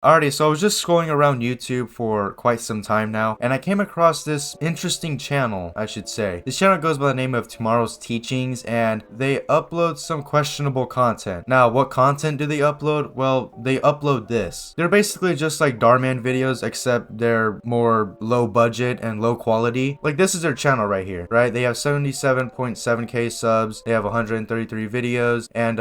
Alrighty, so I was just scrolling around YouTube for quite some time now, and I came across this interesting channel, I should say. This channel goes by the name of Tomorrow's Teachings, and they upload some questionable content. Now, what content do they upload? Well, they upload this. They're basically just like Darman videos, except they're more low budget and low quality. Like, this is their channel right here, right? They have 77.7k subs, they have 133 videos, and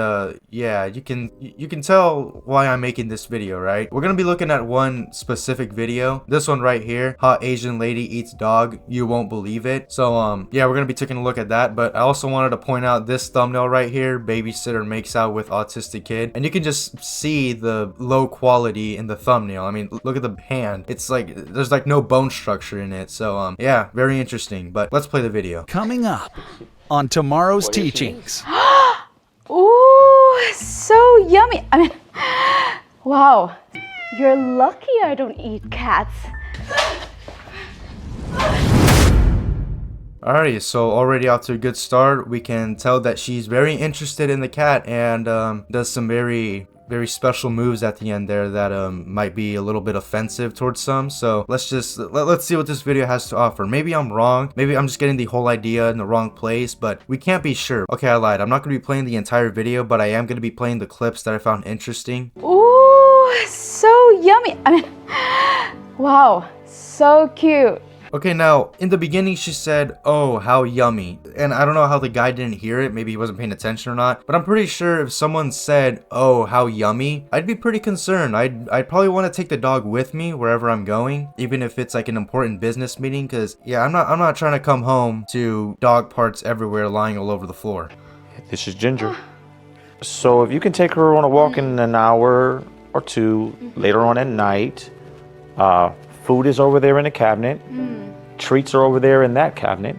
yeah, you can tell why I'm making this video, right? We're gonna be looking at one specific video. This one right here, Hot Asian Lady Eats Dog, You Won't Believe It. So yeah, we're gonna be taking a look at that, but I also wanted to point out this thumbnail right here, Babysitter Makes Out with Autistic Kid, and you can just see the low quality in the thumbnail. I mean, look at the hand. It's like there's like no bone structure in it. So yeah, very interesting, but let's play the video. Coming up on Tomorrow's Teachings. Ooh, so yummy. I mean, wow. You're lucky I don't eat cats. Alrighty, so already off to a good start. We can tell that she's very interested in the cat and does some very special moves at the end there that might be a little bit offensive towards some. So let's see what this video has to offer. Maybe I'm wrong, maybe I'm just getting the whole idea in the wrong place, but we can't be sure. Okay, I lied. I'm not going to be playing the entire video, but I am going to be playing the clips that I found interesting. Ooh, so yummy. I mean, wow, so cute. Okay, now, in the beginning she said, "Oh, how yummy." And I don't know how the guy didn't hear it, maybe he wasn't paying attention or not, but I'm pretty sure if someone said, "Oh, how yummy," I'd be pretty concerned. I'd probably want to take the dog with me wherever I'm going, even if it's like an important business meeting, because yeah, I'm not trying to come home to dog parts everywhere lying all over the floor. This is Ginger. So if you can take her on a walk in an hour or two later on at night, food is over there in the cabinet. Treats are over there in that cabinet.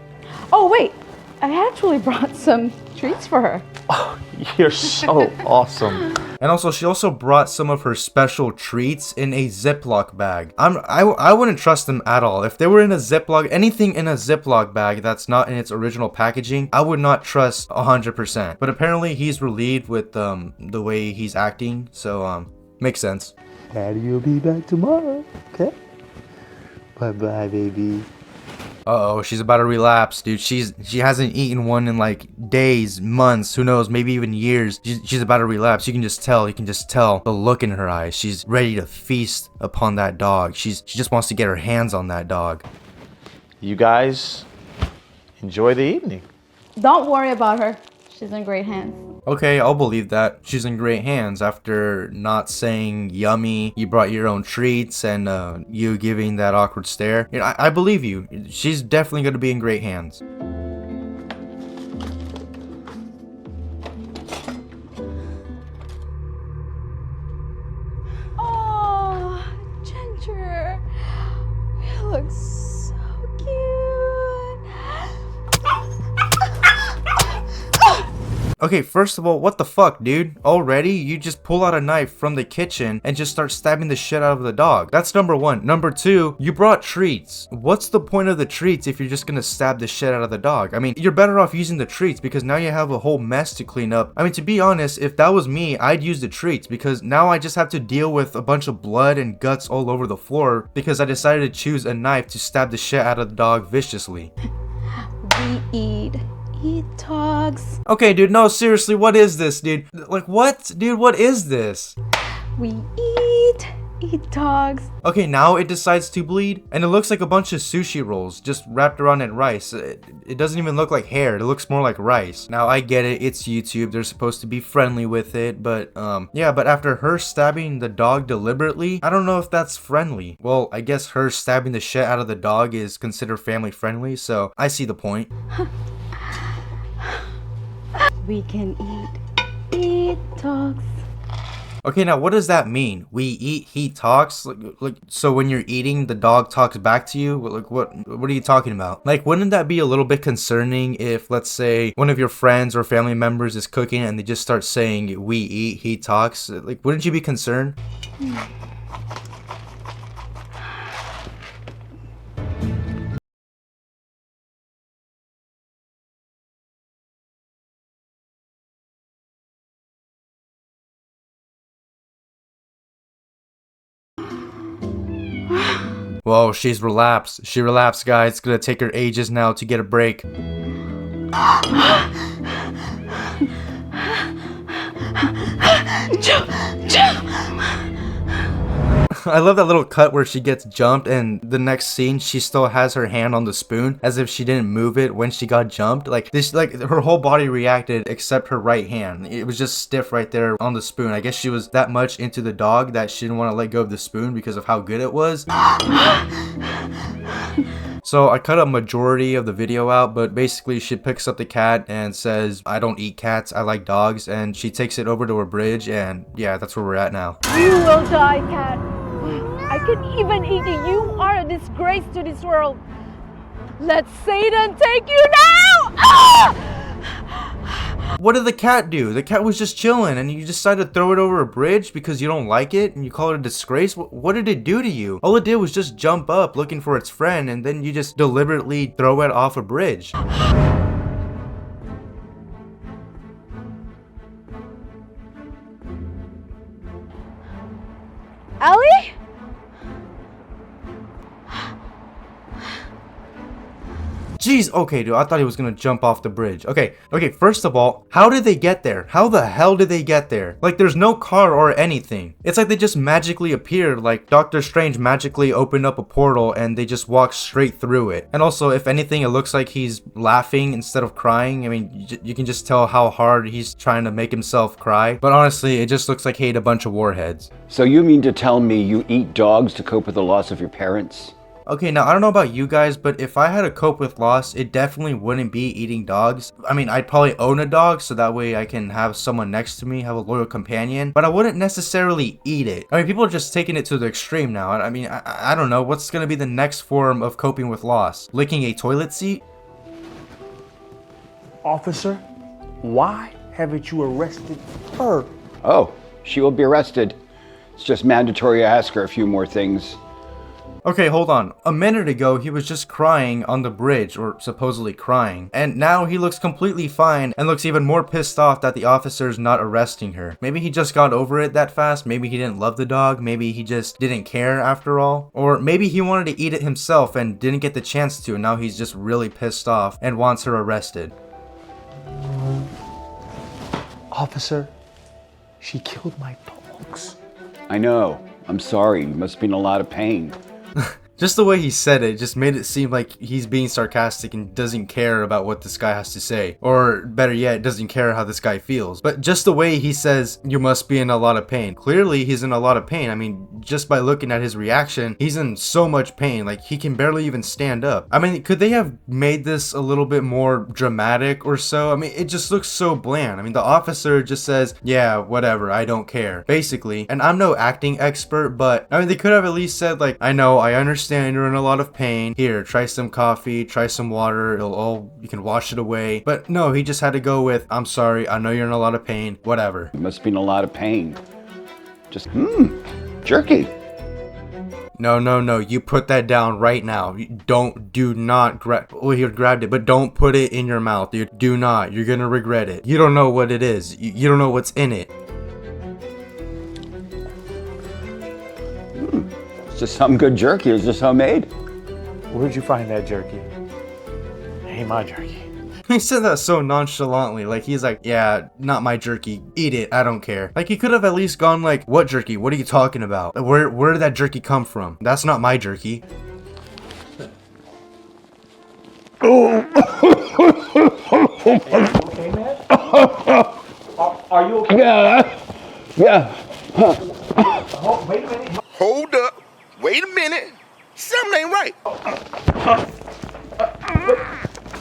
Oh, wait. I actually brought some treats for her. Oh, you're so awesome. And also, she also brought some of her special treats in a Ziploc bag. I wouldn't trust them at all. If they were in a Ziploc, anything in a Ziploc bag that's not in its original packaging, I would not trust 100%. But apparently, he's relieved with the way he's acting, so makes sense. Daddy will be back tomorrow, okay? Bye-bye, baby. Uh-oh, she's about to relapse, dude. She hasn't eaten one in like days, months, who knows, maybe even years. She's about to relapse. You can just tell the look in her eyes. She's ready to feast upon that dog. She just wants to get her hands on that dog. You guys enjoy the evening. Don't worry about her. She's in great hands. Okay, I'll believe that. She's in great hands after not saying yummy, you brought your own treats, and you giving that awkward stare. You know, I believe you. She's definitely going to be in great hands. Oh, Ginger. You look so cute. Okay, first of all, what the fuck, dude? Already? You just pull out a knife from the kitchen and just start stabbing the shit out of the dog. That's number one. Number two, you brought treats. What's the point of the treats if you're just gonna stab the shit out of the dog? I mean, you're better off using the treats because now you have a whole mess to clean up. I mean, to be honest, if that was me, I'd use the treats because now I just have to deal with a bunch of blood and guts all over the floor because I decided to choose a knife to stab the shit out of the dog viciously. We eat dogs. Okay, dude, no, seriously, what is this, dude? Like, what? Dude, what is this? We eat dogs. Okay, now it decides to bleed, and it looks like a bunch of sushi rolls just wrapped around in rice. It doesn't even look like hair, it looks more like rice. Now, I get it, it's YouTube, they're supposed to be friendly with it, but, yeah, but after her stabbing the dog deliberately, I don't know if that's friendly. Well, I guess her stabbing the shit out of the dog is considered family friendly, so I see the point. We can eat dogs. Okay, now what does that mean? We eat, he talks? Like, so when you're eating, the dog talks back to you? Like, what are you talking about? Like, wouldn't that be a little bit concerning if, let's say, one of your friends or family members is cooking and they just start saying, we eat, he talks? Like, wouldn't you be concerned? Whoa, she's relapsed. She relapsed, guys. It's gonna take her ages now to get a break. I love that little cut where she gets jumped, and the next scene she still has her hand on the spoon as if she didn't move it when she got jumped. Like this, like her whole body reacted except her right hand. It was just stiff right there on the spoon. I guess she was that much into the dog that she didn't want to let go of the spoon because of how good it was. So I cut a majority of the video out, but basically she picks up the cat and says, I don't eat cats, I like dogs, and she takes it over to her bridge, and yeah, that's where we're at now. You will die, cat. I can even eat you. You are a disgrace to this world. Let Satan take you now! Ah! What did the cat do? The cat was just chilling and you decided to throw it over a bridge because you don't like it and you call it a disgrace? What did it do to you? All it did was just jump up looking for its friend and then you just deliberately throw it off a bridge. Ellie? Jeez, okay, dude, I thought he was gonna jump off the bridge. Okay, first of all, how did they get there? How the hell did they get there? Like, there's no car or anything. It's like they just magically appeared, like Doctor Strange magically opened up a portal and they just walked straight through it. And also, if anything, it looks like he's laughing instead of crying. I mean, you can just tell how hard he's trying to make himself cry. But honestly, it just looks like he ate a bunch of warheads. So you mean to tell me you eat dogs to cope with the loss of your parents? Okay, now I don't know about you guys, but if I had to cope with loss, it definitely wouldn't be eating dogs. I mean, I'd probably own a dog so that way I can have someone next to me, have a loyal companion, but I wouldn't necessarily eat it. I mean, people are just taking it to the extreme now. I mean, I don't know, what's gonna be the next form of coping with loss? Licking a toilet seat? Officer, why haven't you arrested her? Oh, she will be arrested. It's just mandatory I ask her a few more things. Okay, hold on. A minute ago, he was just crying on the bridge, or supposedly crying, and now he looks completely fine and looks even more pissed off that the officer's not arresting her. Maybe he just got over it that fast, maybe he didn't love the dog, maybe he just didn't care after all, or maybe he wanted to eat it himself and didn't get the chance to, and now he's just really pissed off and wants her arrested. Officer, she killed my dogs. I know. I'm sorry. You must be in a lot of pain. Just the way he said it just made it seem like he's being sarcastic and doesn't care about what this guy has to say. Or better yet, doesn't care how this guy feels. But just the way he says, you must be in a lot of pain. Clearly, he's in a lot of pain. I mean, just by looking at his reaction, he's in so much pain. Like, he can barely even stand up. I mean, could they have made this a little bit more dramatic or so? I mean, it just looks so bland. I mean, the officer just says, yeah, whatever, I don't care. Basically. And I'm no acting expert, but I mean, they could have at least said, like, I know, I understand you're in a lot of pain. Here, try some coffee, try some water. You can wash it away. But no, he just had to go with, I'm sorry, I know you're in a lot of pain. Whatever. You must be in a lot of pain. Just, jerky. No, you put that down right now. Do not grab, well, he grabbed it, but don't put it in your mouth. Do not, you're gonna regret it. You don't know what it is. You don't know what's in it. Just some good jerky. It's just homemade. Where'd you find that jerky? Ain't my jerky. He said that so nonchalantly, like he's like, yeah, not my jerky, eat it, I don't care. Like he could have at least gone like, what jerky? What are you talking about? Where did that jerky come from? That's not my jerky. Okay, man? Are you okay? Yeah. Oh, wait a minute. Hold up. Wait a minute. Something ain't right.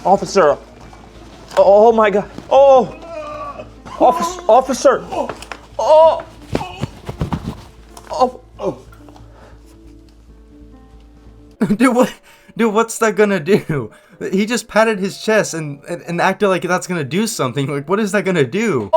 Officer. Oh my God. Oh. Officer. Oh. Dude, what's that gonna do? He just patted his chest and acted like that's gonna do something. Like, what is that gonna do?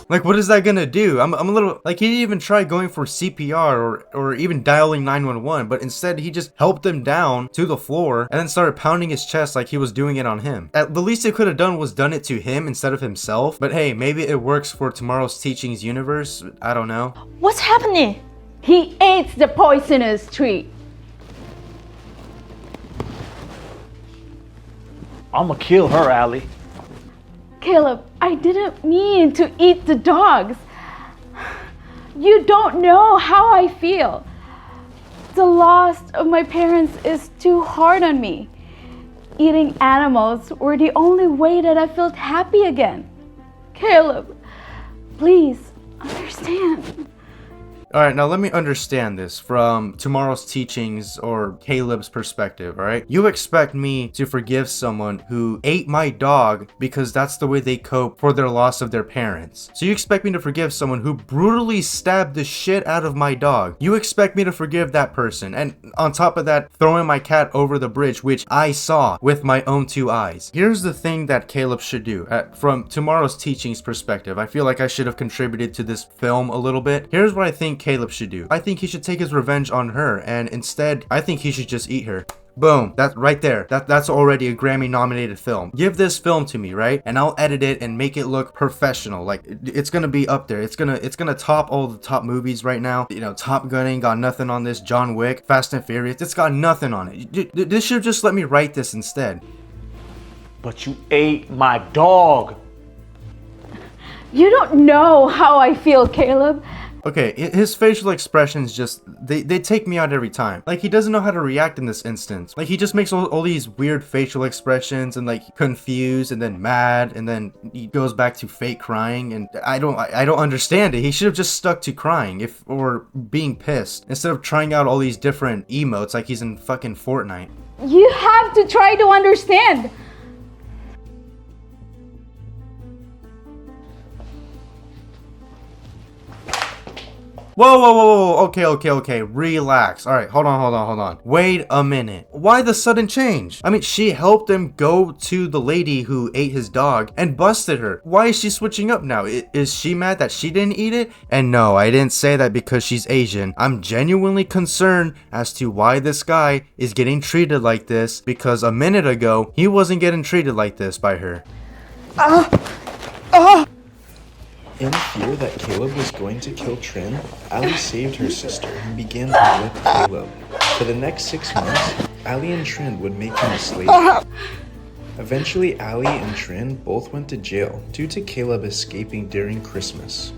Like, what is that gonna do? I'm a little, like, he didn't even try going for CPR or even dialing 911, but instead he just helped him down to the floor and then started pounding his chest like he was doing it on him. At the least it could have done was done it to him instead of himself, but hey, maybe it works for tomorrow's teachings universe. I don't know. What's happening? He ate the poisonous tree. I'ma kill her, Allie. Caleb, I didn't mean to eat the dogs. You don't know how I feel. The loss of my parents is too hard on me. Eating animals were the only way that I felt happy again. Caleb, please understand. Alright, now let me understand this from Tomorrow's Teachings or Caleb's perspective, alright? You expect me to forgive someone who ate my dog because that's the way they cope for their loss of their parents. So you expect me to forgive someone who brutally stabbed the shit out of my dog. You expect me to forgive that person, and on top of that, throwing my cat over the bridge, which I saw with my own 2 eyes. Here's the thing that Caleb should do. From Tomorrow's Teachings perspective, I feel like I should have contributed to this film a little bit. Here's what I think Caleb should do. I think he should take his revenge on her, and instead, I think he should just eat her. Boom. That's right there. That's already a Grammy nominated film. Give this film to me, right? And I'll edit it and make it look professional. Like, it's gonna be up there. It's gonna top all the top movies right now. You know, Top Gun ain't got nothing on this. John Wick, Fast and Furious, it's got nothing on it. This should just let me write this instead. But you ate my dog. You don't know how I feel, Caleb. Okay, his facial expressions just, they take me out every time. Like, he doesn't know how to react in this instance. Like, he just makes all these weird facial expressions and like confused and then mad, and then he goes back to fake crying, and I don't understand it. He should have just stuck to crying or being pissed instead of trying out all these different emotes like he's in fucking Fortnite. You have to try to understand. Whoa, okay, relax. All right, hold on. Wait a minute. Why the sudden change? I mean, she helped him go to the lady who ate his dog and busted her. Why is she switching up now? Is she mad that she didn't eat it? And no, I didn't say that because she's Asian. I'm genuinely concerned as to why this guy is getting treated like this, because a minute ago, he wasn't getting treated like this by her. In fear that Caleb was going to kill Trin, Allie saved her sister and began to whip Caleb. For the next 6 months, Allie and Trin would make him a slave. Eventually, Allie and Trin both went to jail due to Caleb escaping during Christmas.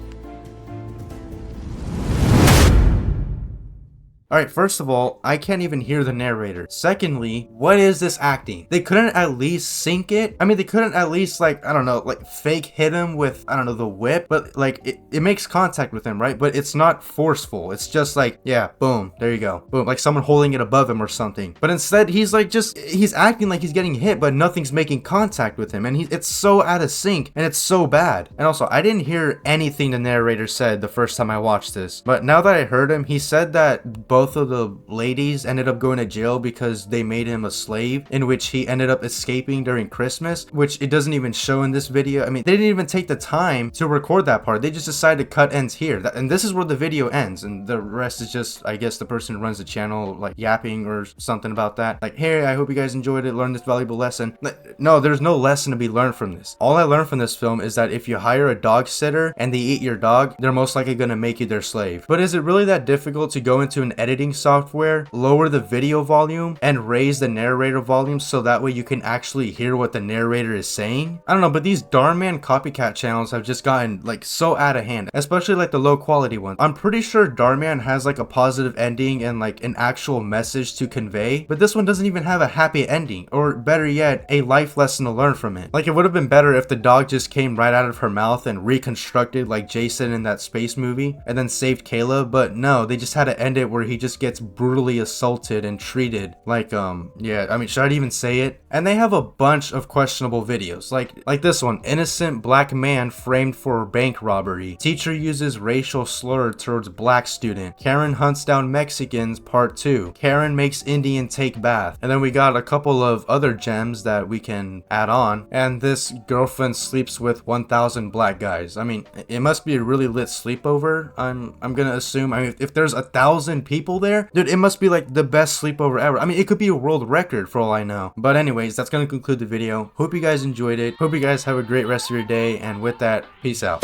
Alright, first of all, I can't even hear the narrator. Secondly, what is this acting? They couldn't at least sync it? I mean, they couldn't at least, like, I don't know, like, fake hit him with, I don't know, the whip? But, like, it makes contact with him, right? But it's not forceful. It's just like, yeah, boom, there you go. Boom, like someone holding it above him or something. But instead, he's like he's acting like he's getting hit, but nothing's making contact with him. And it's so out of sync, and it's so bad. And also, I didn't hear anything the narrator said the first time I watched this. But now that I heard him, he said that both of the ladies ended up going to jail because they made him a slave, in which he ended up escaping during Christmas, which it doesn't even show in this video. I mean, they didn't even take the time to record that part. They just decided to cut ends here. And this is where the video ends, and the rest is just, I guess, the person who runs the channel like yapping or something about that. Like, hey, I hope you guys enjoyed it, learned this valuable lesson. No, there's no lesson to be learned from this. All I learned from this film is that if you hire a dog sitter and they eat your dog, they're most likely gonna make you their slave. But is it really that difficult to go into an editing software, lower the video volume, and raise the narrator volume so that way you can actually hear what the narrator is saying? I don't know, but these Darman copycat channels have just gotten like so out of hand, especially like the low quality ones. I'm pretty sure Darman has like a positive ending and like an actual message to convey, but this one doesn't even have a happy ending, or better yet, a life lesson to learn from it. Like, it would have been better if the dog just came right out of her mouth and reconstructed like Jason in that space movie and then saved Caleb, but no, they just had to end it where he just gets brutally assaulted and treated like, yeah, I mean, should I even say it? And they have a bunch of questionable videos, like this one, innocent black man framed for bank robbery, teacher uses racial slur towards black student, Karen hunts down Mexicans part 2, Karen makes Indian take bath, and then we got a couple of other gems that we can add on, and this girlfriend sleeps with 1,000 black guys. I mean, it must be a really lit sleepover, I'm gonna assume. I mean, if there's 1,000 people there, dude, it must be like the best sleepover ever. I mean, it could be a world record for all I know. But anyways, that's gonna conclude the video. Hope you guys enjoyed it. Hope you guys have a great rest of your day, and with that, peace out.